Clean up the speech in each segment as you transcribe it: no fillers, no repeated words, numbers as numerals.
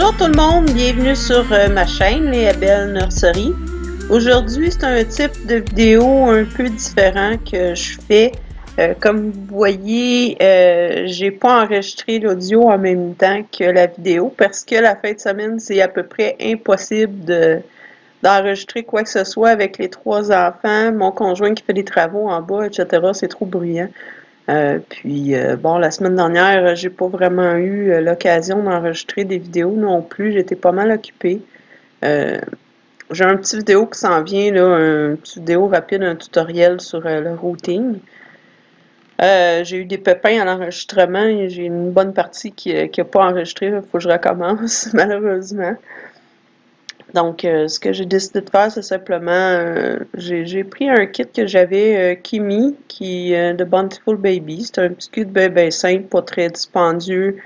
Bonjour tout le monde, bienvenue sur ma chaîne, les Belle Nursery. Aujourd'hui, c'est un type de vidéo un peu différent que je fais. Comme vous voyez, j'ai pas enregistré l'audio en même temps que la vidéo parce que la fin de semaine, c'est à peu près impossible d'enregistrer quoi que ce soit avec les 3 enfants, mon conjoint qui fait des travaux en bas, etc. C'est trop bruyant. Bon, la semaine dernière, j'ai pas vraiment eu l'occasion d'enregistrer des vidéos non plus. J'étais pas mal occupée. J'ai un petit vidéo qui s'en vient, là, un petit vidéo rapide, un tutoriel sur le routing. J'ai eu des pépins à l'enregistrement et j'ai une bonne partie qui n'a pas enregistré. Il faut que je recommence, malheureusement. Donc, ce que j'ai décidé de faire, c'est simplement, j'ai pris un kit que j'avais, Kimi, de Bountiful Baby. C'est un petit kit bien simple, pas très dispendieux,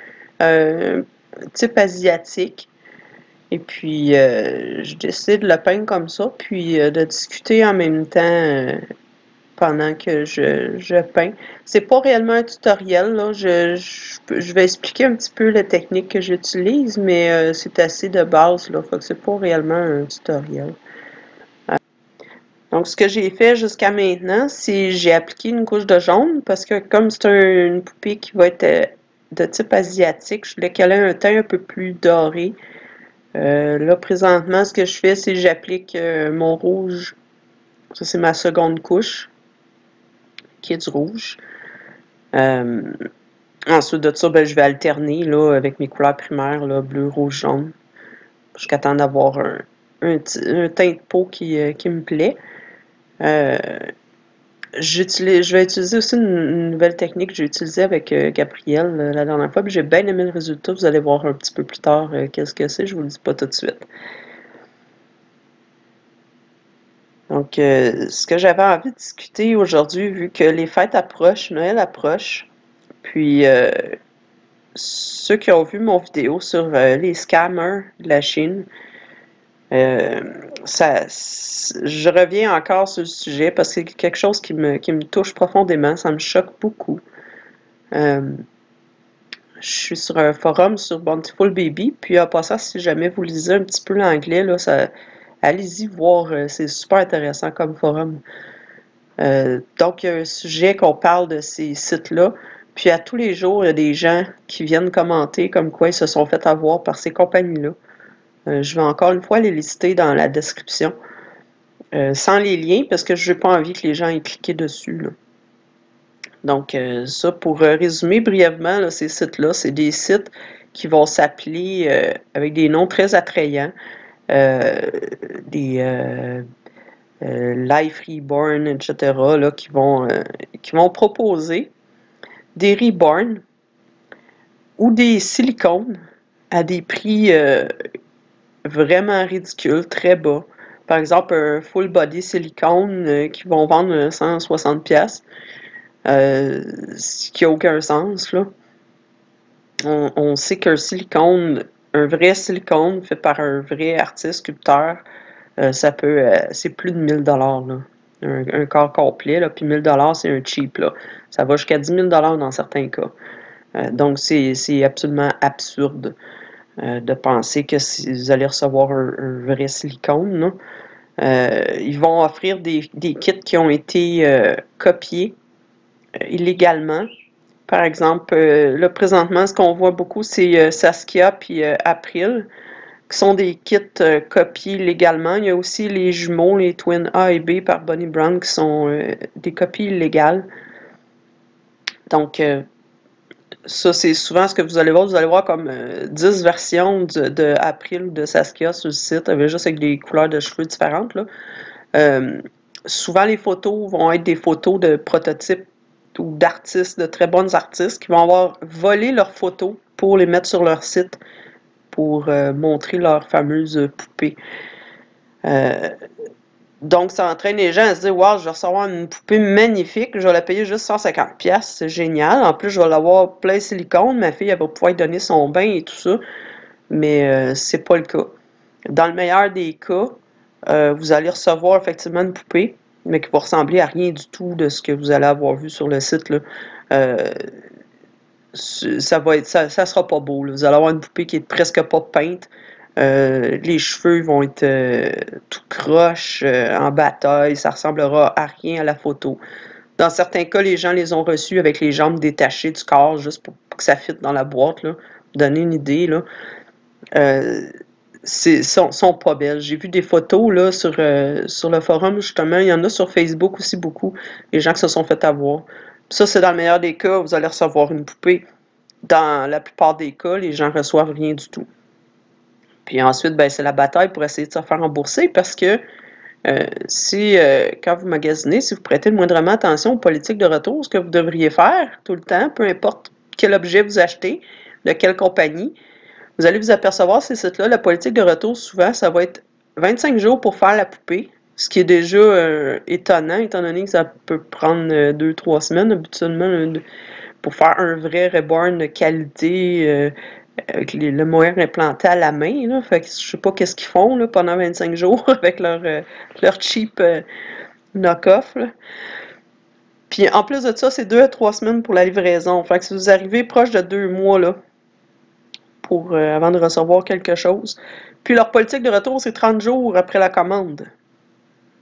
type asiatique. Et puis, j'ai décidé de le peindre comme ça, puis de discuter en même temps pendant que je peins. C'est pas réellement un tutoriel, là. Je vais expliquer un petit peu la technique que j'utilise, mais c'est assez de base, là. Fait que c'est pas réellement un tutoriel. Donc, ce que j'ai fait jusqu'à maintenant, c'est j'ai appliqué une couche de jaune parce que comme c'est une poupée qui va être de type asiatique, je voulais qu'elle ait un teint un peu plus doré. Là, présentement, ce que je fais, c'est que j'applique mon rouge. Ça, c'est ma seconde couche, qui est du rouge. Ensuite de ça, ben, je vais alterner là, avec mes couleurs primaires, là, bleu, rouge, jaune, jusqu'à temps d'avoir un teint de peau qui me plaît. Je vais utiliser aussi une nouvelle technique que j'ai utilisée avec Gabrielle la dernière fois, puis j'ai bien aimé le résultat. Vous allez voir un petit peu plus tard qu'est-ce que c'est, je vous le dis pas tout de suite. Donc, ce que j'avais envie de discuter aujourd'hui, vu que les fêtes approchent, Noël approche, puis ceux qui ont vu mon vidéo sur les scammers de la Chine, je reviens encore sur le sujet parce que c'est quelque chose qui me touche profondément, ça me choque beaucoup. Je suis sur un forum sur Bountiful Baby, puis en passant, si jamais vous lisez un petit peu l'anglais, là, allez-y voir, c'est super intéressant comme forum. Donc, il y a un sujet qu'on parle de ces sites-là, puis à tous les jours, il y a des gens qui viennent commenter comme quoi ils se sont fait avoir par ces compagnies-là. Je vais encore une fois les lister dans la description, sans les liens, parce que je n'ai pas envie que les gens aient cliqué dessus, là. Donc, ça, pour résumer brièvement, là, ces sites-là, c'est des sites qui vont s'appeler avec des noms très attrayants, des Life Reborn, etc., là, qui vont proposer des Reborn ou des silicones à des prix vraiment ridicules, très bas. Par exemple, un full body silicone qui vont vendre 160$, ce qui n'a aucun sens, là. On sait qu'un silicone, un vrai silicone fait par un vrai artiste sculpteur, c'est plus de 1000$, là. Un corps complet, là, puis 1000$, c'est un cheap, là. Ça va jusqu'à 10 000$ dans certains cas. Donc, c'est absolument absurde de penser que si vous allez recevoir un vrai silicone, là. Ils vont offrir des kits qui ont été copiés illégalement. Par exemple, là, présentement, ce qu'on voit beaucoup, c'est Saskia puis April, qui sont des kits copiés légalement. Il y a aussi les jumeaux, les Twin A et B par Bonnie Brown, qui sont des copies illégales. Donc, ça, c'est souvent ce que vous allez voir. Vous allez voir comme 10 versions de April ou de Saskia sur le site, juste avec des couleurs de cheveux différentes, là. Souvent, les photos vont être des photos de prototypes ou d'artistes, de très bonnes artistes, qui vont avoir volé leurs photos pour les mettre sur leur site pour montrer leurs fameuses poupées. Donc, ça entraîne les gens à se dire « Wow, je vais recevoir une poupée magnifique, je vais la payer juste 150$, c'est génial. En plus, je vais l'avoir plein silicone, ma fille, elle va pouvoir donner son bain et tout ça. » Mais c'est pas le cas. Dans le meilleur des cas, vous allez recevoir effectivement une poupée, mais qui va ressembler à rien du tout de ce que vous allez avoir vu sur le site, là. ça sera pas beau, là. Vous allez avoir une poupée qui est presque pas peinte. Les cheveux vont être tout croche, en bataille, ça ressemblera à rien à la photo. Dans certains cas, les gens les ont reçus avec les jambes détachées du corps, juste pour que ça fitte dans la boîte, là. Pour donner une idée, là. Sont pas belles. J'ai vu des photos là, sur le forum, justement. Il y en a sur Facebook aussi beaucoup, les gens qui se sont fait avoir. Ça, c'est dans le meilleur des cas, vous allez recevoir une poupée. Dans la plupart des cas, les gens reçoivent rien du tout. Puis ensuite, ben, c'est la bataille pour essayer de se faire rembourser parce que quand vous magasinez, si vous prêtez moindrement attention aux politiques de retour, ce que vous devriez faire tout le temps, peu importe quel objet vous achetez, de quelle compagnie, vous allez vous apercevoir, ces sites-là, la politique de retour, souvent, ça va être 25 jours pour faire la poupée, ce qui est déjà étonnant, étant donné que ça peut prendre 2-3 semaines, habituellement, pour faire un vrai reborn de qualité, avec le moyen implanté à la main, là. Fait que je sais pas qu'est-ce qu'ils font là, pendant 25 jours avec leur cheap knock-off, là. Puis en plus de ça, c'est 2 à 3 semaines pour la livraison. Fait que si vous arrivez proche de 2 mois, là, avant de recevoir quelque chose. Puis leur politique de retour, c'est 30 jours après la commande.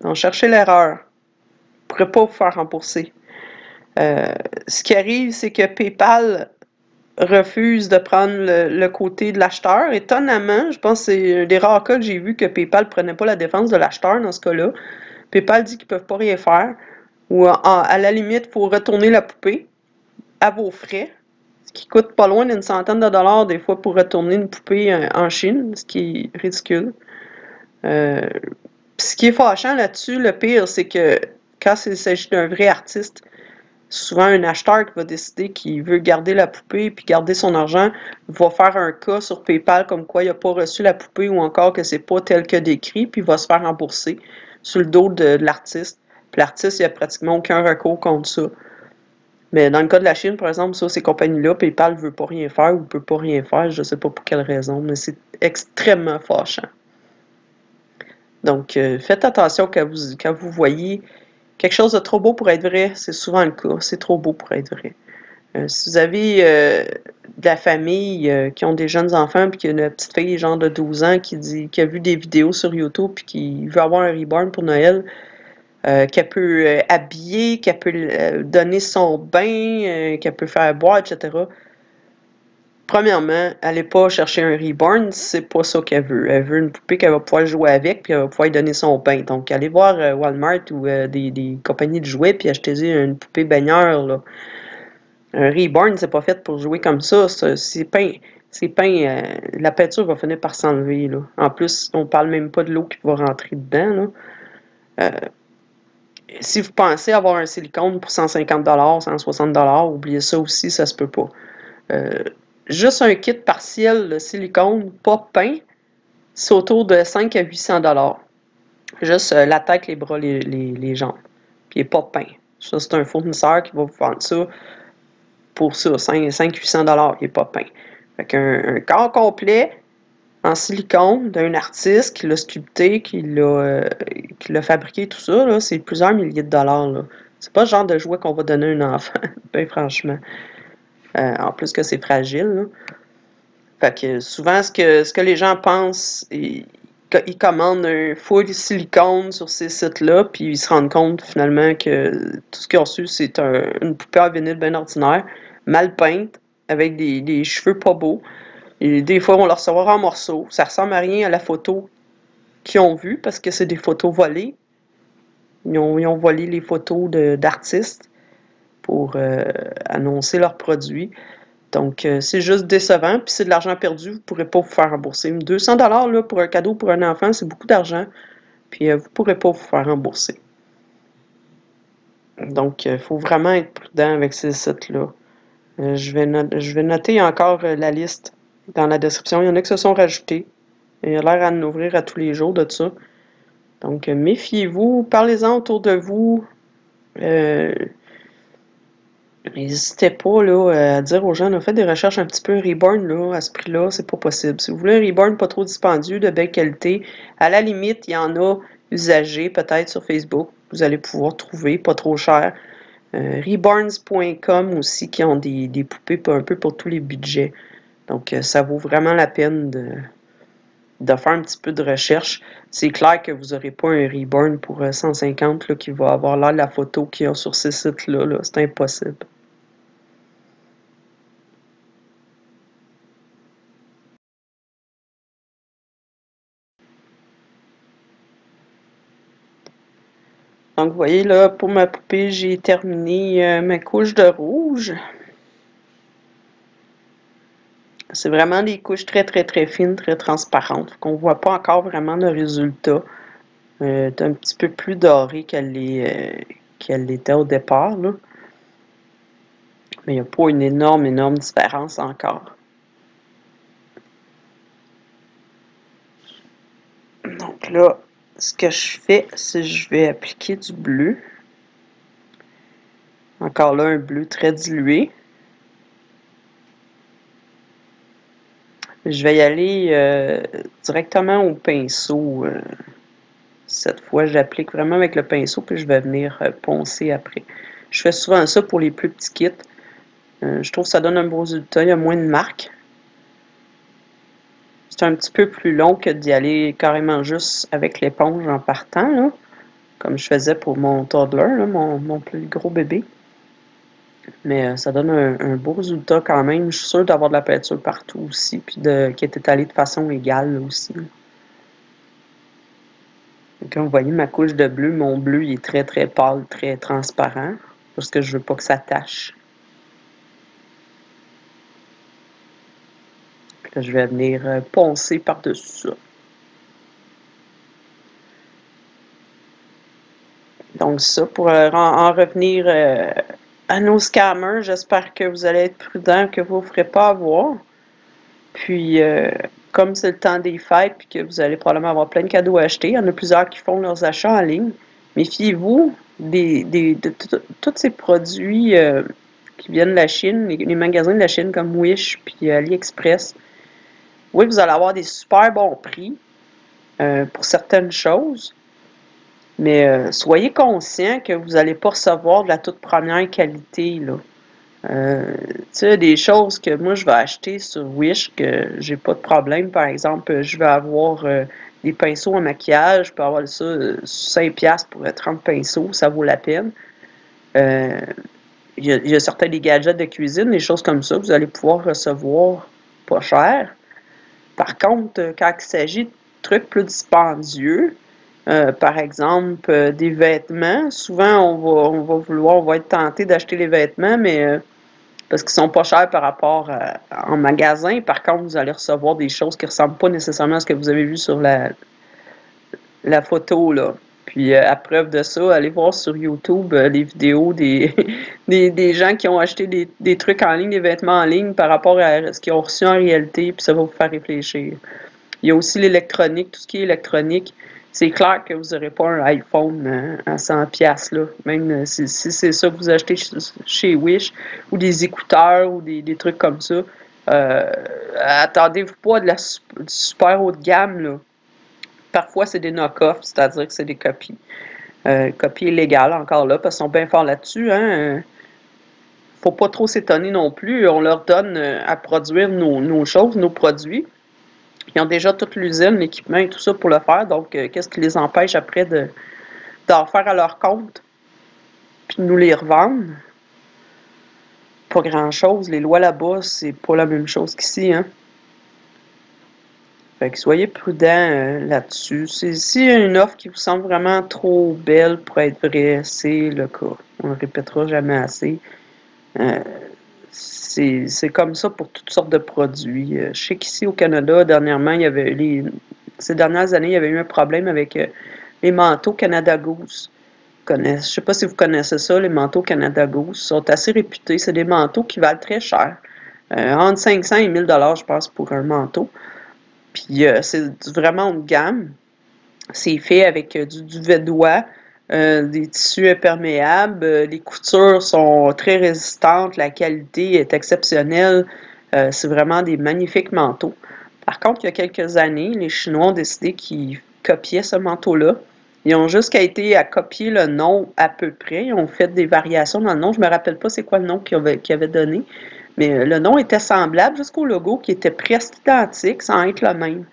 Donc, cherchez l'erreur. Vous ne pourrez pas vous faire rembourser. Ce qui arrive, c'est que PayPal refuse de prendre le côté de l'acheteur. Étonnamment, je pense que c'est un des rares cas que j'ai vu que PayPal ne prenait pas la défense de l'acheteur dans ce cas-là. PayPal dit qu'ils ne peuvent pas rien faire. Ou à la limite, il faut retourner la poupée à vos frais. Ce qui coûte pas loin d'une centaine de dollars des fois pour retourner une poupée en Chine, ce qui est ridicule. Ce qui est fâchant là-dessus, le pire, c'est que quand il s'agit d'un vrai artiste, souvent un acheteur qui va décider qu'il veut garder la poupée puis garder son argent va faire un cas sur PayPal comme quoi il n'a pas reçu la poupée ou encore que c'est pas tel que décrit puis il va se faire rembourser sur le dos de l'artiste. Puis l'artiste, il n'a pratiquement aucun recours contre ça. Mais dans le cas de la Chine, par exemple, ça, ces compagnies-là, PayPal ne veut pas rien faire ou ne peut pas rien faire, je ne sais pas pour quelle raison, mais c'est extrêmement fâchant. Donc, faites attention quand vous voyez quelque chose de trop beau pour être vrai, c'est souvent le cas, c'est trop beau pour être vrai. Si vous avez de la famille qui ont des jeunes enfants, puis qu'il y a une petite fille, genre de 12 ans, qui a vu des vidéos sur YouTube, puis qui veut avoir un reborn pour Noël, qu'elle peut habiller, qu'elle peut donner son bain, qu'elle peut faire boire, etc. Premièrement, elle n'est pas chercher un reborn, c'est pas ça qu'elle veut. Elle veut une poupée qu'elle va pouvoir jouer avec, puis elle va pouvoir lui donner son bain. Donc, allez voir Walmart ou des compagnies de jouets, puis achetez-y une poupée baigneur, là. Un reborn, c'est pas fait pour jouer comme ça. C'est peint. La peinture va finir par s'enlever, là. En plus, on parle même pas de l'eau qui va rentrer dedans, là. Si vous pensez avoir un silicone pour 150 160 oubliez ça aussi, ça se peut pas. Juste un kit partiel de silicone, pas peint, c'est autour de 5 à 800 Juste la tête, les bras, les jambes. Puis il n'est pas peint. Ça, c'est un fournisseur qui va vous vendre ça pour ça, 500-800 il n'est pas peint. Fait qu'un corps complet en silicone d'un artiste qui l'a sculpté, qui l'a fabriqué, tout ça, c'est plusieurs milliers de dollars, là. C'est pas le genre de jouet qu'on va donner à un enfant, ben franchement. En plus que c'est fragile, là. Fait que souvent, ce que les gens pensent, ils commandent un full silicone sur ces sites-là, puis ils se rendent compte finalement que tout ce qu'ils ont reçu, c'est une poupée en vinyle bien ordinaire, mal peinte, avec des cheveux pas beaux. Et des fois, on leur recevoir en morceaux. Ça ressemble à rien à la photo qu'ils ont vue, parce que c'est des photos volées. Ils ont volé les photos d'artistes pour annoncer leurs produits. Donc, c'est juste décevant, puis c'est de l'argent perdu, vous ne pourrez pas vous faire rembourser. 200 là, pour un cadeau pour un enfant, c'est beaucoup d'argent, puis vous ne pourrez pas vous faire rembourser. Donc, il faut vraiment être prudent avec ces sites-là. Je vais noter encore la liste dans la description. Il y en a qui se sont rajoutés. Il y a l'air à en ouvrir à tous les jours de ça. Donc, méfiez-vous, parlez-en autour de vous. N'hésitez pas là, à dire aux gens, faites des recherches un petit peu reborn là, à ce prix-là, c'est pas possible. Si vous voulez un reborn pas trop dispendieux, de belle qualité, à la limite, il y en a usagés peut-être sur Facebook. Vous allez pouvoir trouver, pas trop cher. Reborns.com aussi, qui ont des poupées un peu pour tous les budgets. Donc, ça vaut vraiment la peine de faire un petit peu de recherche. C'est clair que vous n'aurez pas un Reborn pour 150 là, qui va avoir l'air de la photo qu'il y a sur ces sites-là. Là. C'est impossible. Donc, vous voyez, là, pour ma poupée, j'ai terminé ma couche de rouge. C'est vraiment des couches très, très, très fines, très transparentes. On ne voit pas encore vraiment le résultat. C'est un petit peu plus doré qu'elle l'était au départ, là. Mais il n'y a pas une énorme, énorme différence encore. Donc là, ce que je fais, c'est que je vais appliquer du bleu. Encore là, un bleu très dilué. Je vais y aller directement au pinceau. Cette fois, j'applique vraiment avec le pinceau, puis je vais venir poncer après. Je fais souvent ça pour les plus petits kits. Je trouve que ça donne un beau résultat. Il y a moins de marques. C'est un petit peu plus long que d'y aller carrément juste avec l'éponge en partant, là, comme je faisais pour mon toddler, là, mon plus gros bébé. Mais ça donne un beau résultat quand même. Je suis sûre d'avoir de la peinture partout aussi, puis qui est étalée de façon égale là, aussi. Et comme vous voyez, ma couche de bleu, mon bleu il est très très pâle, très transparent, parce que je veux pas que ça tache. Là, je vais venir poncer par-dessus ça. Donc ça, pour en revenir à nos scammers, j'espère que vous allez être prudents, que vous ne ferez pas avoir. Puis, comme c'est le temps des fêtes, puis que vous allez probablement avoir plein de cadeaux à acheter, il y en a plusieurs qui font leurs achats en ligne. Méfiez-vous de tous ces produits qui viennent de la Chine, les magasins de la Chine comme Wish puis AliExpress. Oui, vous allez avoir des super bons prix pour certaines choses, mais soyez conscient que vous n'allez pas recevoir de la toute première qualité, là. Tu sais, des choses que moi je vais acheter sur Wish que j'ai pas de problème. Par exemple, je vais avoir des pinceaux en maquillage, je peux avoir ça 5$ pour 30 pinceaux, ça vaut la peine. Il y a certains des gadgets de cuisine, des choses comme ça, que vous allez pouvoir recevoir pas cher. Par contre, quand il s'agit de trucs plus dispendieux, par exemple des vêtements, souvent on va être tenté d'acheter les vêtements, mais parce qu'ils sont pas chers par rapport en magasin. Par contre, vous allez recevoir des choses qui ressemblent pas nécessairement à ce que vous avez vu sur la photo, là. Puis, à preuve de ça, allez voir sur YouTube les vidéos des gens qui ont acheté des trucs en ligne, des vêtements en ligne par rapport à ce qu'ils ont reçu en réalité, puis ça va vous faire réfléchir. Il y a aussi l'électronique, tout ce qui est électronique. C'est clair que vous n'aurez pas un iPhone à 100$, là. Même si c'est ça que vous achetez chez Wish, ou des écouteurs, ou des trucs comme ça. Attendez-vous pas de du super haut de gamme, là. Parfois, c'est des knock-offs, c'est-à-dire que c'est des copies. Copies illégales, encore là, parce qu'ils sont bien forts là-dessus, hein. Faut pas trop s'étonner non plus. On leur donne à produire nos choses, nos produits. Ils ont déjà toute l'usine, l'équipement et tout ça pour le faire. Donc, qu'est-ce qui les empêche après d'en faire à leur compte? Puis de nous les revendre? Pas grand-chose. Les lois là-bas, c'est pas la même chose qu'ici, hein? Fait que soyez prudents là-dessus. S'il y a une offre qui vous semble vraiment trop belle pour être vraie, c'est le cas. On ne le répétera jamais assez. C'est comme ça pour toutes sortes de produits. Je sais qu'ici au Canada, dernièrement, ces dernières années, il y avait eu un problème avec les manteaux Canada Goose. Je ne sais pas si vous connaissez ça, les manteaux Canada Goose. Ils sont assez réputés. C'est des manteaux qui valent très cher. Entre 500 et 1000$, je pense, pour un manteau. Puis c'est vraiment haut de gamme. C'est fait avec du duvet d'oie, des tissus imperméables. Les coutures sont très résistantes. La qualité est exceptionnelle. C'est vraiment des magnifiques manteaux. Par contre, il y a quelques années, les Chinois ont décidé qu'ils copiaient ce manteau-là. Ils ont juste été à copier le nom à peu près. Ils ont fait des variations dans le nom. Je me rappelle pas c'est quoi le nom qu'ils avaient donné. Mais le nom était semblable jusqu'au logo qui était presque identique sans être le même.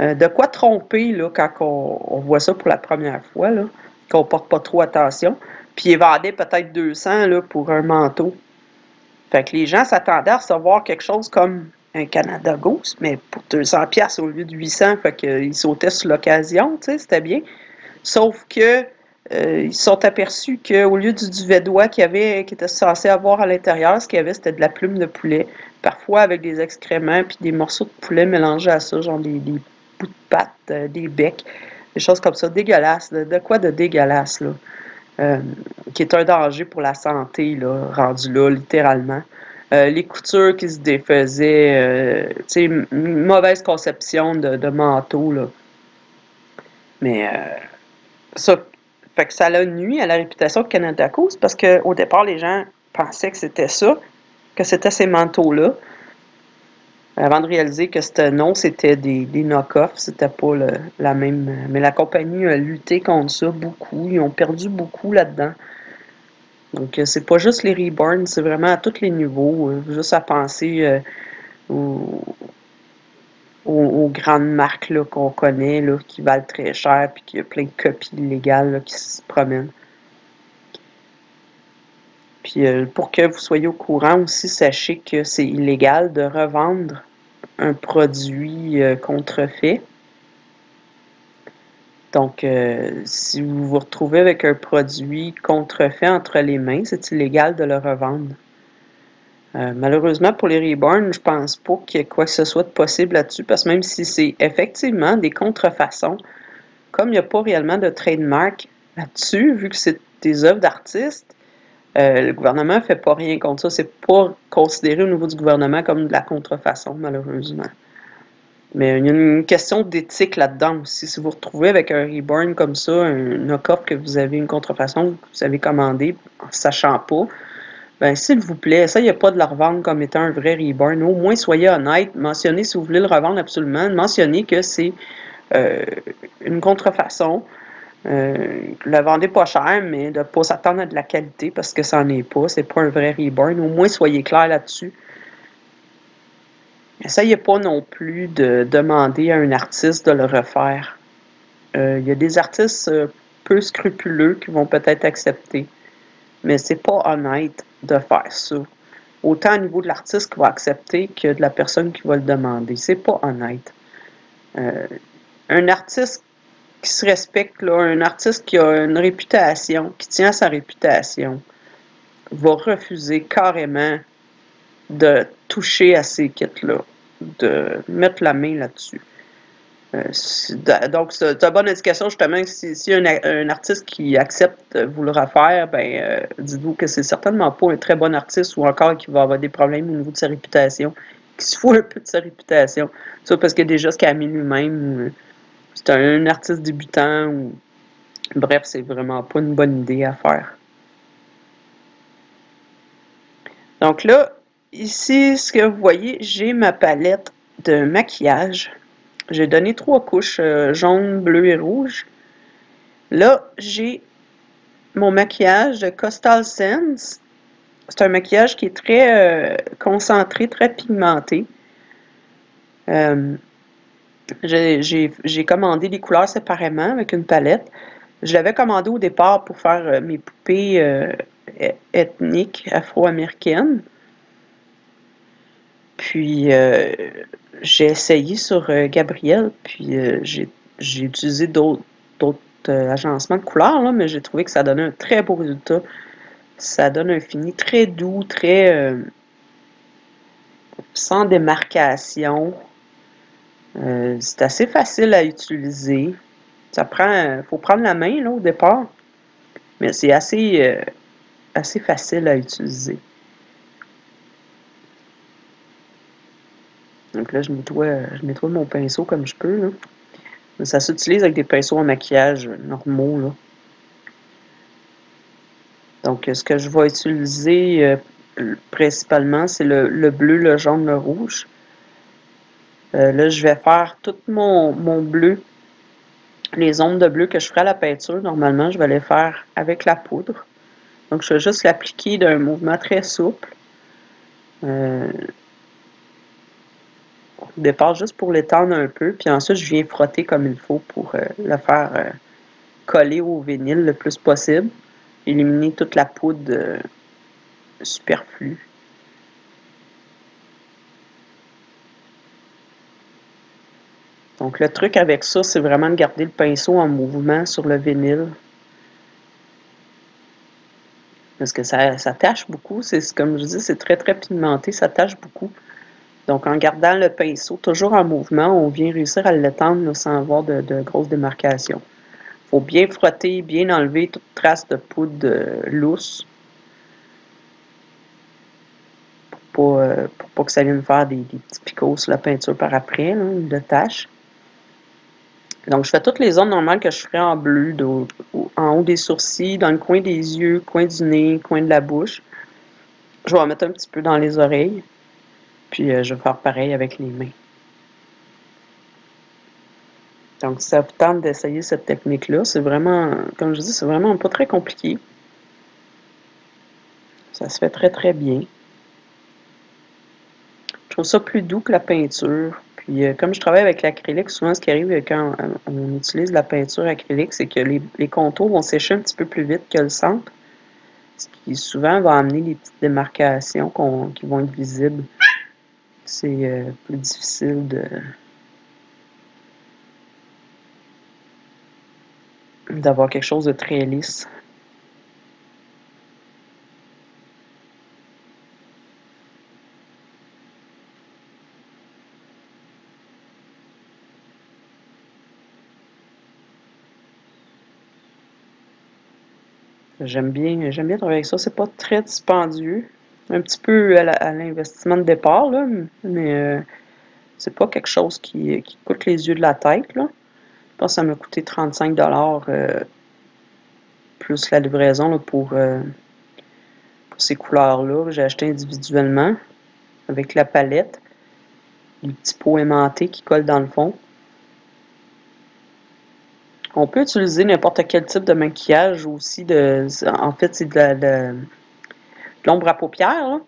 De quoi tromper là, quand on voit ça pour la première fois, là, qu'on porte pas trop attention. Puis ils vendaient peut-être 200 là, pour un manteau. Fait que les gens s'attendaient à recevoir quelque chose comme un Canada Goose, mais pour 200$ au lieu de 800, fait qu'ils sautaient sur l'occasion, tu sais, c'était bien. Sauf que ils se sont aperçus qu'au lieu du duvet d'oie qui était censé avoir à l'intérieur, ce qu'il y avait, c'était de la plume de poulet. Parfois avec des excréments puis des morceaux de poulet mélangés à ça, genre des bouts de pâte, des becs, des choses comme ça, dégueulasses. De quoi de dégueulasse, là? Qui est un danger pour la santé, là, rendu là, littéralement. Les coutures qui se défaisaient, tu sais, mauvaise conception de manteau, là. Mais ça, fait que ça a nuit à la réputation de Canada Goose parce qu'au départ, les gens pensaient que c'était ça, que c'était ces manteaux-là, avant de réaliser que non, c'était des knock-offs, c'était pas la même. Mais la compagnie a lutté contre ça beaucoup, ils ont perdu beaucoup là-dedans. Donc, c'est pas juste les Reborn, c'est vraiment à tous les niveaux, juste à penser aux, aux grandes marques là, qu'on connaît, là, qui valent très cher, puis qu'il y a plein de copies illégales là, qui se promènent. Puis pour que vous soyez au courant aussi, sachez que c'est illégal de revendre un produit contrefait. Donc, si vous vous retrouvez avec un produit contrefait entre les mains, c'est illégal de le revendre. Malheureusement, pour les Reborn, je pense pas qu'il y ait quoi que ce soit de possible là-dessus, parce que même si c'est effectivement des contrefaçons, comme il n'y a pas réellement de trademark là-dessus, vu que c'est des œuvres d'artistes, le gouvernement ne fait pas rien contre ça. C'est pas considéré au niveau du gouvernement comme de la contrefaçon, malheureusement. Mais il y a une question d'éthique là-dedans aussi. Si vous vous retrouvez avec un Reborn comme ça, un knock-off que vous avez une contrefaçon que vous avez commandé en ne sachant pas, ben s'il vous plaît, essayez pas de le revendre comme étant un vrai Reborn. Au moins, soyez honnête. Mentionnez si vous voulez le revendre absolument. Mentionnez que c'est une contrefaçon. Le vendez pas cher, mais de ne pas s'attendre à de la qualité parce que ça n'en est pas. C'est pas un vrai Reborn. Au moins, soyez clair là-dessus. Essayez pas non plus de demander à un artiste de le refaire. Il y a des artistes peu scrupuleux qui vont peut-être accepter, mais c'est pas honnête de faire ça. Autant au niveau de l'artiste qui va accepter que de la personne qui va le demander. C'est pas honnête. Un artiste qui se respecte, là, un artiste qui a une réputation, qui tient à sa réputation, va refuser carrément de toucher à ces kits-là, de mettre la main là-dessus. Donc, c'est une bonne indication, justement, que si un artiste qui accepte de vous le refaire, ben, dites-vous que c'est certainement pas un très bon artiste ou encore qu'il va avoir des problèmes au niveau de sa réputation, qu'il se fout un peu de sa réputation. Ça, parce que déjà, ce qu'il a mis lui-même, c'est un artiste débutant ou. Bref, c'est vraiment pas une bonne idée à faire. Donc là, ici, ce que vous voyez, j'ai ma palette de maquillage. J'ai donné 3 couches, jaune, bleu et rouge. Là, j'ai mon maquillage de Coastal Scents. C'est un maquillage qui est très concentré, très pigmenté. J'ai commandé les couleurs séparément avec une palette. Je l'avais commandé au départ pour faire mes poupées ethniques afro-américaines. Puis j'ai essayé sur Gabrielle, puis j'ai utilisé d'autres agencements de couleurs, là, mais j'ai trouvé que ça donnait un très beau résultat. Ça donne un fini très doux, très sans démarcation. C'est assez facile à utiliser. Faut prendre la main là, au départ, mais c'est assez facile à utiliser. Donc là, je nettoie mon pinceau comme je peux, là. Mais ça s'utilise avec des pinceaux en maquillage normaux, là. Donc, ce que je vais utiliser principalement, c'est le bleu, le jaune, le rouge. Là, je vais faire tout mon bleu Les ombres de bleu que je ferai à la peinture, normalement, je vais les faire avec la poudre. Donc, je vais juste l'appliquer d'un mouvement très souple. Au départ, juste pour l'étendre un peu, puis ensuite, je viens frotter comme il faut pour le faire coller au vinyle le plus possible. Éliminer toute la poudre superflue. Donc, le truc avec ça, c'est vraiment de garder le pinceau en mouvement sur le vinyle. Parce que ça tâche beaucoup. Comme je dis, c'est très, très pigmenté. Ça tâche beaucoup. Donc, en gardant le pinceau toujours en mouvement, on vient réussir à l'étendre sans avoir de grosses démarcations. Il faut bien frotter, bien enlever toute trace de poudre lousse pour pas que ça vienne faire des petits picots sur la peinture par après, là, de taches. Donc, je fais toutes les zones normales que je ferais en bleu, en haut des sourcils, dans le coin des yeux, coin du nez, coin de la bouche. Je vais en mettre un petit peu dans les oreilles. Puis, je vais faire pareil avec les mains. Donc, si ça vous tente d'essayer cette technique-là, c'est vraiment, comme je dis, c'est vraiment pas très compliqué. Ça se fait très, très bien. Je trouve ça plus doux que la peinture. Puis, comme je travaille avec l'acrylique, souvent, ce qui arrive quand on utilise la peinture acrylique, c'est que les contours vont sécher un petit peu plus vite que le centre. Ce qui souvent va amener des petites démarcations qui vont être visibles. C'est plus difficile d'avoir quelque chose de très lisse. J'aime bien travailler avec ça. C'est pas très dispendieux. Un petit peu à l'investissement de départ, là, mais c'est pas quelque chose qui coûte les yeux de la tête, là. Je pense que ça m'a coûté 35 plus la livraison là, pour ces couleurs-là. J'ai acheté individuellement avec la palette. Les petits pots aimantés qui collent dans le fond. On peut utiliser n'importe quel type de maquillage aussi. En fait, c'est de l'ombre à paupières.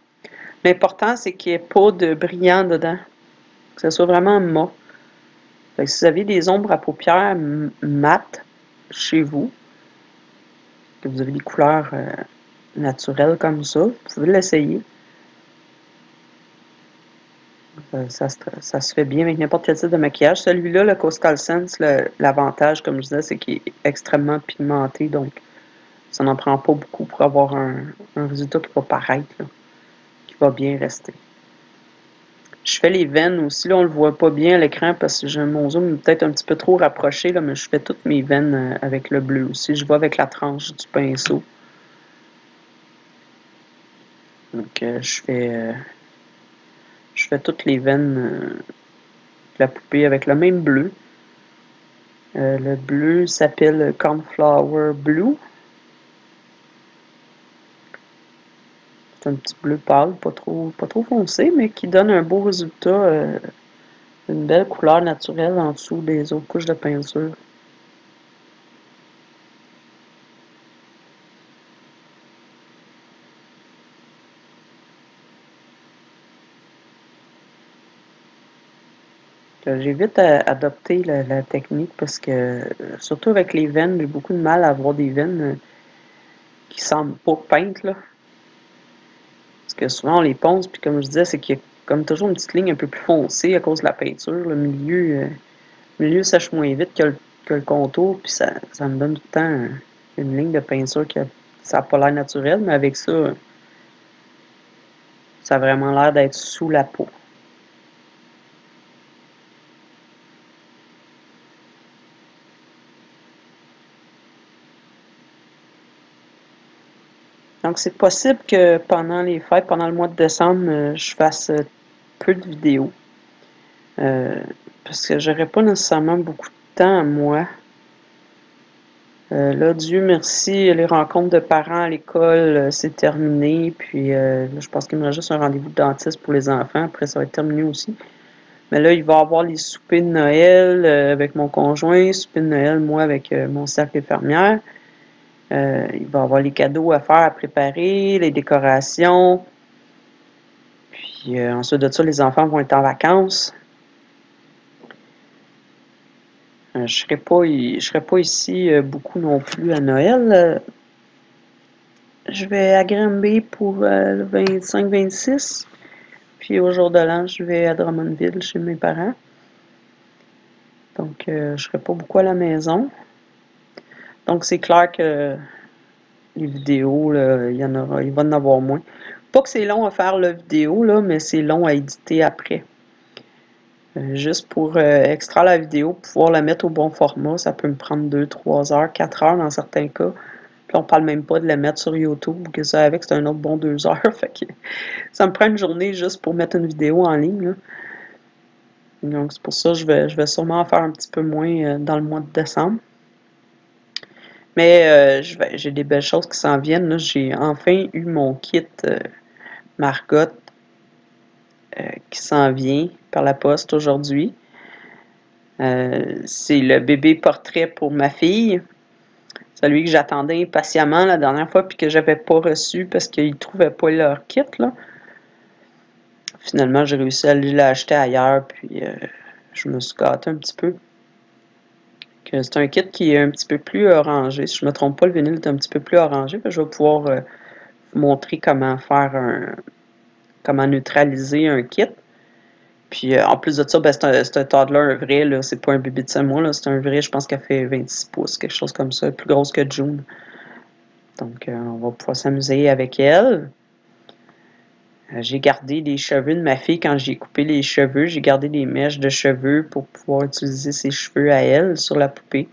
L'important, c'est qu'il n'y ait pas de brillant dedans. Que ce soit vraiment mat. Fait que si vous avez des ombres à paupières mates chez vous, que vous avez des couleurs naturelles comme ça, vous pouvez l'essayer. Ça se fait bien avec n'importe quel type de maquillage. Celui-là, le Coastal Sense, l'avantage, comme je disais, c'est qu'il est extrêmement pigmenté, donc ça n'en prend pas beaucoup pour avoir un résultat qui va paraître, là, qui va bien rester. Je fais les veines aussi, là, on le voit pas bien à l'écran parce que j'ai mon zoom peut-être un petit peu trop rapproché, là, mais je fais toutes mes veines avec le bleu aussi. Je vois avec la tranche du pinceau. Donc, je fais toutes les veines de la poupée avec le même bleu. Le bleu s'appelle Cornflower Blue. C'est un petit bleu pâle, pas trop foncé, mais qui donne un beau résultat, une belle couleur naturelle en dessous des autres couches de peinture. J'évite à adopter la technique parce que, surtout avec les veines, j'ai beaucoup de mal à avoir des veines qui semblent pas peintes, là. Parce que souvent on les ponce, puis comme je disais, c'est qu'il y a comme toujours une petite ligne un peu plus foncée à cause de la peinture. Le milieu sèche moins vite que le contour, puis ça me donne tout le temps une ligne de peinture ça n'a pas l'air naturel, mais avec ça, ça a vraiment l'air d'être sous la peau. Donc, c'est possible que pendant les fêtes, pendant le mois de décembre, je fasse peu de vidéos. Parce que j'aurais pas nécessairement beaucoup de temps à moi. Là, Dieu merci, les rencontres de parents à l'école, c'est terminé. Puis, là, je pense qu'il me reste juste un rendez-vous de dentiste pour les enfants. Après, ça va être terminé aussi. Mais là, il va y avoir les soupers de Noël avec mon conjoint, soupers de Noël, moi, avec mon cercle infirmière. Il va y avoir les cadeaux à faire, à préparer, les décorations. Puis ensuite de ça, les enfants vont être en vacances. Je serai pas ici beaucoup non plus à Noël. Je vais à Granby pour le 25-26. Puis au jour de l'an, je vais à Drummondville chez mes parents. Donc, je ne serai pas beaucoup à la maison. Donc, c'est clair que les vidéos, là, il va en avoir moins. Pas que c'est long à faire la vidéo, là, mais c'est long à éditer après. Juste pour extraire la vidéo, pouvoir la mettre au bon format, ça peut me prendre 2, 3 heures, 4 heures dans certains cas. Puis on parle même pas de la mettre sur YouTube, que ça avec, c'est un autre bon 2 heures. Fait que ça me prend une journée juste pour mettre une vidéo en ligne, là. Donc c'est pour ça que je vais sûrement en faire un petit peu moins dans le mois de décembre. Mais j'ai des belles choses qui s'en viennent. J'ai enfin eu mon kit Margot qui s'en vient par la poste aujourd'hui. C'est le bébé portrait pour ma fille. Celui que j'attendais patiemment la dernière fois puis que j'avais pas reçu parce qu'ils ne trouvaient pas leur kit, là. Finalement, j'ai réussi à l'acheter ailleurs, puis je me suis gâté un petit peu. C'est un kit qui est un petit peu plus orangé. Si je ne me trompe pas, le vinyle est un petit peu plus orangé. Je vais pouvoir vous montrer comment faire comment neutraliser un kit. Puis en plus de ça, ben, c'est un toddler, un vrai, là. C'est pas un bébé de 5 mois, c'est un vrai, je pense qu'elle fait 26 pouces, quelque chose comme ça, plus grosse que June. Donc on va pouvoir s'amuser avec elle. J'ai gardé les cheveux de ma fille quand j'ai coupé les cheveux. J'ai gardé des mèches de cheveux pour pouvoir utiliser ses cheveux à elle sur la poupée.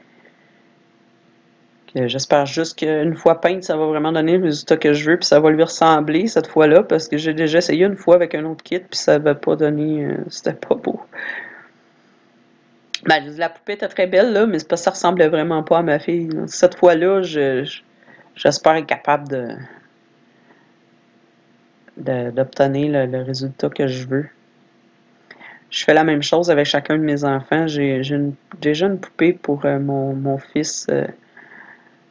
J'espère juste qu'une fois peinte, ça va vraiment donner le résultat que je veux, puis ça va lui ressembler cette fois-là, parce que j'ai déjà essayé une fois avec un autre kit, puis ça n'avait pas donné, c'était pas beau. Ben, la poupée était très belle, là, mais c'est parce que ça ressemblait vraiment pas à ma fille, là. Cette fois-là, j'espère être capable d'obtenir le résultat que je veux. Je fais la même chose avec chacun de mes enfants. J'ai déjà une poupée pour mon fils,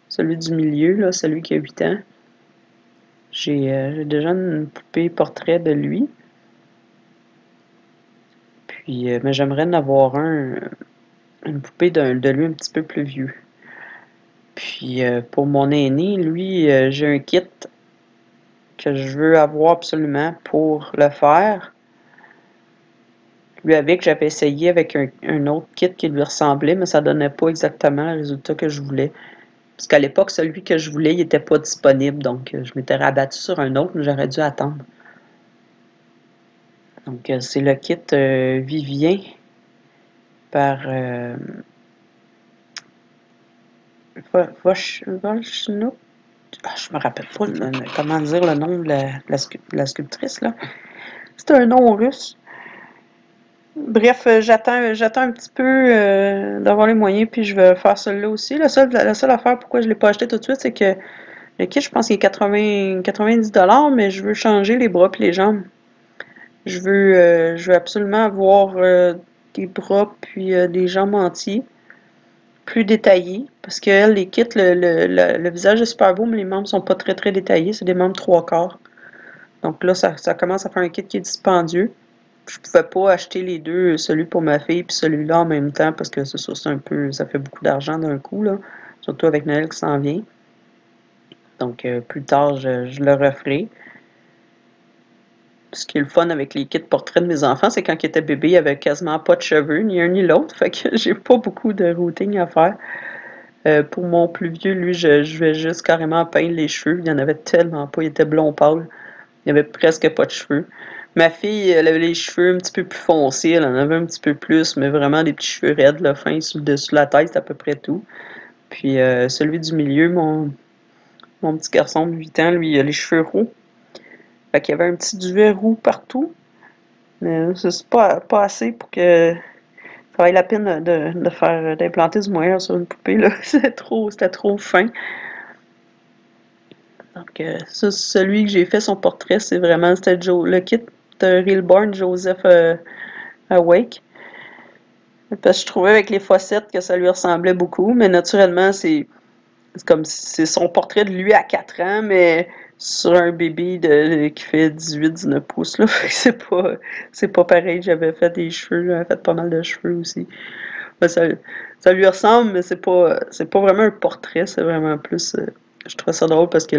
celui du milieu, là, celui qui a 8 ans. J'ai déjà une poupée portrait de lui. Puis, mais j'aimerais en avoir une poupée de lui un petit peu plus vieux. Puis, pour mon aîné, lui, j'ai un kit que je veux avoir absolument pour le faire. Lui avec, j'avais essayé avec un autre kit qui lui ressemblait, mais ça donnait pas exactement le résultat que je voulais. Parce qu'à l'époque, celui que je voulais, il n'était pas disponible. Donc, je m'étais rabattu sur un autre, mais j'aurais dû attendre. Donc, c'est le kit Vivien par Volchnouk. Ah, je me rappelle pas comment dire le nom de la sculptrice, là. C'est un nom russe. Bref, j'attends un petit peu d'avoir les moyens, puis je vais faire celui-là aussi. La seule affaire pourquoi je ne l'ai pas acheté tout de suite, c'est que le kit, je pense qu'il est 90$, mais je veux changer les bras et les jambes. Je veux absolument avoir des bras puis des jambes entiers, plus détaillés. Parce que les kits, le visage est super beau, mais les membres sont pas très très détaillés. C'est des membres 3/4. Donc là, ça commence à faire un kit qui est dispendieux. Je pouvais pas acheter les deux, celui pour ma fille puis celui-là en même temps, parce que ça fait beaucoup d'argent d'un coup, là. Surtout avec Noël qui s'en vient. Donc plus tard, je le referai. Ce qui est le fun avec les kits portraits de mes enfants, c'est quand ils étaient bébés, il n'y avait quasiment pas de cheveux, ni un ni l'autre. Fait que j'ai pas beaucoup de routing à faire. Pour mon plus vieux, lui, je vais juste carrément peindre les cheveux. Il n'y en avait tellement pas. Il était blond pâle. Il n'y avait presque pas de cheveux. Ma fille, elle avait les cheveux un petit peu plus foncés. Elle en avait un petit peu plus, mais vraiment des petits cheveux raides, là, fins sur le dessus de la tête, c'est à peu près tout. Puis celui du milieu, mon petit garçon de 8 ans, lui, il a les cheveux roux. Fait qu'il y avait un petit duvet roux partout. Mais c'est pas assez pour que ça vaille la peine d'implanter du moyen sur une poupée, là. C'était trop fin. Donc, ça, celui que j'ai fait son portrait, c'était le kit de Real Born Joseph Awake. Parce que je trouvais avec les fossettes que ça lui ressemblait beaucoup, mais naturellement, c'est comme si c'est son portrait de lui à 4 ans, mais sur un bébé qui fait 18-19 pouces, là. C'est pas pareil. J'avais fait des cheveux, j'avais fait pas mal de cheveux aussi. Ouais, ça lui ressemble, mais c'est pas vraiment un portrait, c'est vraiment plus. Je trouvais ça drôle parce que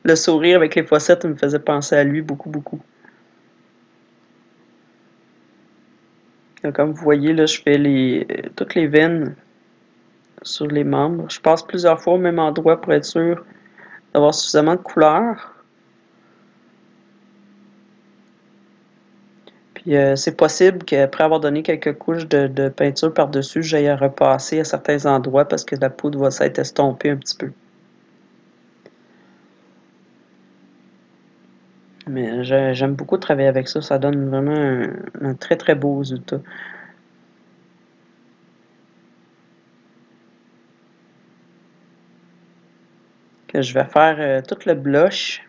le sourire avec les fossettes me faisait penser à lui beaucoup, beaucoup. Donc, comme vous voyez, là, je fais toutes les veines sur les membres. Je passe plusieurs fois au même endroit pour être sûr d'avoir suffisamment de couleur. Puis c'est possible qu'après avoir donné quelques couches de peinture par-dessus, j'aille à repasser à certains endroits parce que la poudre va s'être estompée un petit peu. Mais j'aime beaucoup travailler avec ça. Ça donne vraiment un très très beau résultat. Que je vais faire tout le blush,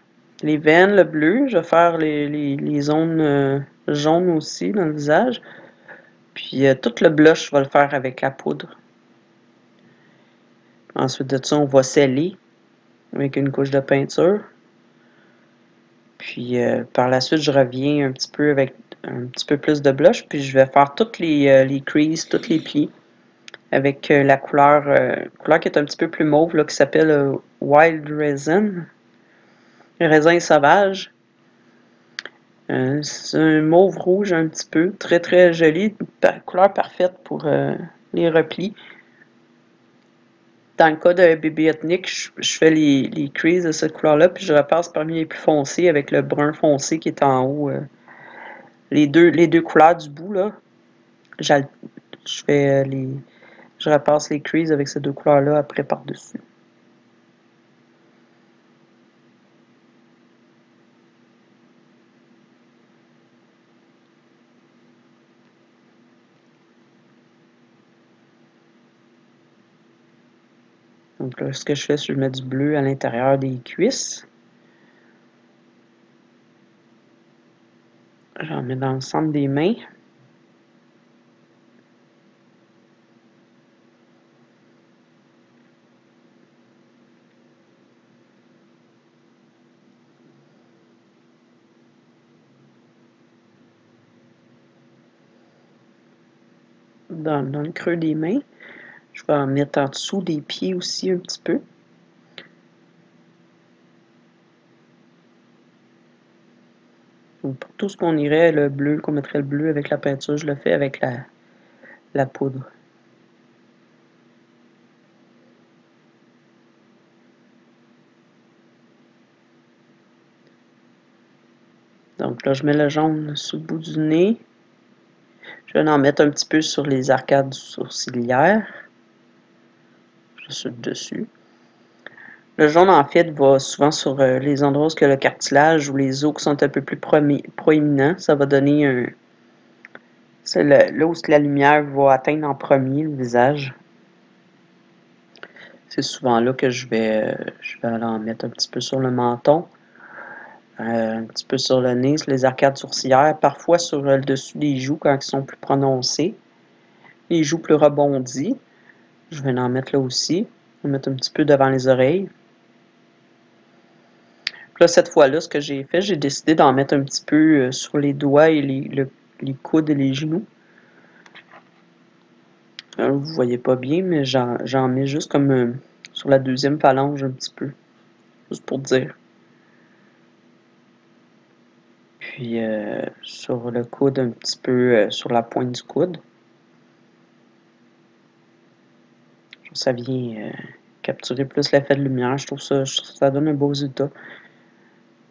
les veines, le bleu. Je vais faire les zones jaunes aussi dans le visage. Puis tout le blush, je vais le faire avec la poudre. Ensuite de ça, on va sceller avec une couche de peinture. Puis par la suite, je reviens un petit peu avec un petit peu plus de blush. Puis je vais faire toutes les creases, tous les plis avec la couleur qui est un petit peu plus mauve, là, qui s'appelle Wild Resin. Raisin sauvage. C'est un mauve rouge un petit peu, très très joli, couleur parfaite pour les replis. Dans le cas d'un bébé ethnique, je fais les creases de cette couleur-là, puis je repasse parmi les plus foncés avec le brun foncé qui est en haut. Les deux couleurs du bout, là, je repasse les creases avec ces deux couleurs-là après par-dessus. Donc là, ce que je fais, c'est que je mets du bleu à l'intérieur des cuisses. J'en mets dans le centre des mains. Dans le creux des mains. Je vais en mettre en dessous des pieds aussi un petit peu. Donc pour tout ce qu'on irait, le bleu, qu'on mettrait le bleu avec la peinture, je le fais avec la poudre. Donc là, je mets le jaune sous le bout du nez. Je vais en mettre un petit peu sur les arcades sourcilières. Juste dessus. Le jaune, en fait, va souvent sur les endroits où il y a le cartilage ou les os qui sont un peu plus proéminents. Ça va donner un... C'est là où la lumière va atteindre en premier le visage. C'est souvent là que je vais aller en mettre un petit peu sur le menton. Un petit peu sur le nez, sur les arcades sourcilières, parfois sur le dessus des joues quand ils sont plus prononcés. Les joues plus rebondies, je vais en mettre là aussi. Je vais mettre un petit peu devant les oreilles. Là, cette fois-là, ce que j'ai fait, j'ai décidé d'en mettre un petit peu sur les doigts et les coudes et les genoux. Vous voyez pas bien, mais j'en mets juste comme sur la deuxième phalange un petit peu. Juste pour dire. Puis sur le coude, un petit peu sur la pointe du coude. Ça vient capturer plus l'effet de lumière. Je trouve ça donne un beau résultat.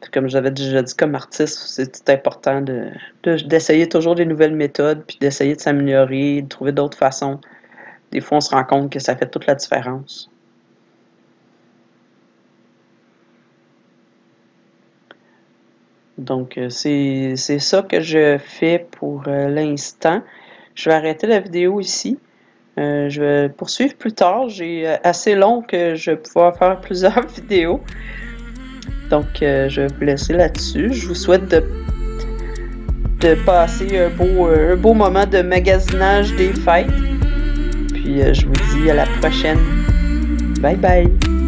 Puis comme j'avais déjà dit, comme artiste, c'est important d'essayer toujours des nouvelles méthodes, puis d'essayer de s'améliorer, de trouver d'autres façons. Des fois, on se rend compte que ça fait toute la différence. Donc, c'est ça que je fais pour l'instant. Je vais arrêter la vidéo ici. Je vais poursuivre plus tard. J'ai assez long que je vais pouvoir faire plusieurs vidéos. Donc, je vais vous laisser là-dessus. Je vous souhaite de de passer un beau moment de magasinage des fêtes. Puis je vous dis à la prochaine. Bye bye!